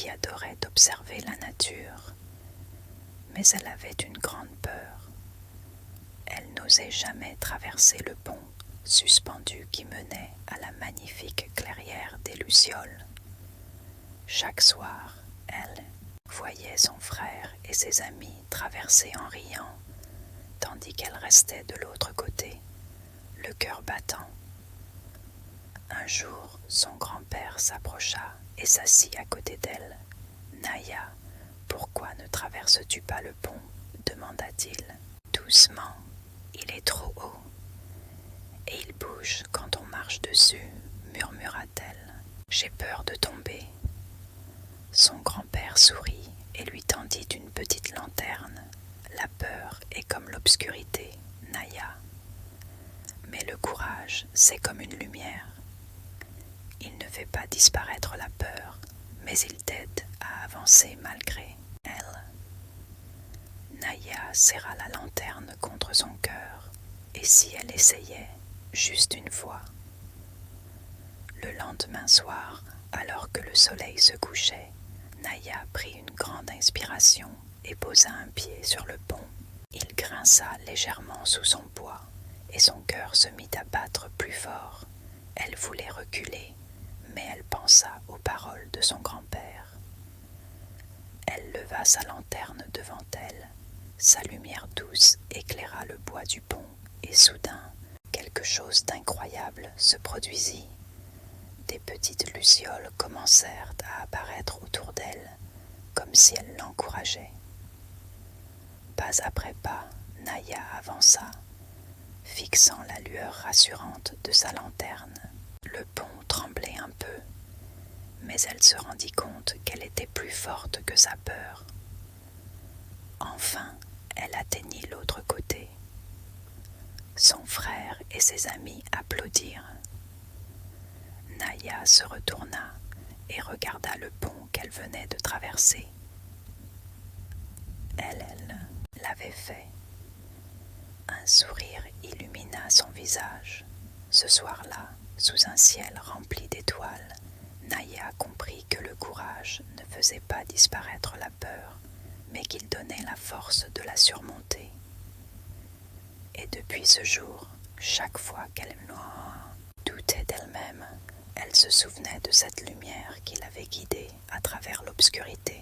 qui adorait observer la nature, mais elle avait une grande peur. Elle n'osait jamais traverser le pont suspendu qui menait à la magnifique clairière des Lucioles. Chaque soir, elle voyait son frère et ses amis traverser en riant, tandis qu'elle restait de l'autre côté, le cœur battant. Un jour, son grand-père s'approcha et s'assit à côté d'elle. « Naya, pourquoi ne traverses-tu pas le pont ?» demanda-t-il. « Doucement, il est trop haut. Et il bouge quand on marche dessus, » murmura-t-elle. « J'ai peur de tomber. » Son grand-père sourit et lui tendit une petite lanterne. « La peur est comme l'obscurité, Naya. Mais le courage, c'est comme une lumière. Il ne fait pas disparaître la peur, mais il t'aide à avancer malgré elle. » Naya serra la lanterne contre son cœur, et si elle essayait, juste une fois. Le lendemain soir, alors que le soleil se couchait, Naya prit une grande inspiration et posa un pied sur le pont. Il grinça légèrement sous son poids, et son cœur se mit à battre plus fort. Elle voulait reculer, mais elle pensa aux paroles de son grand-père. Elle leva sa lanterne devant elle. Sa lumière douce éclaira le bois du pont, et soudain, quelque chose d'incroyable se produisit. Des petites lucioles commencèrent à apparaître autour d'elle, comme si elles l'encourageaient. Pas après pas, Naya avança, fixant la lueur rassurante de sa lanterne. Le pont tremblait un peu, mais elle se rendit compte qu'elle était plus forte que sa peur. Enfin, elle atteignit l'autre côté. Son frère et ses amis applaudirent. Naya se retourna et regarda le pont qu'elle venait de traverser. Elle l'avait fait. Un sourire illumina son visage. Ce soir-là, sous un ciel rempli d'étoiles, Naya comprit que le courage ne faisait pas disparaître la peur, mais qu'il donnait la force de la surmonter. Et depuis ce jour, chaque fois qu'elle doutait d'elle-même, elle se souvenait de cette lumière qui l'avait guidée à travers l'obscurité.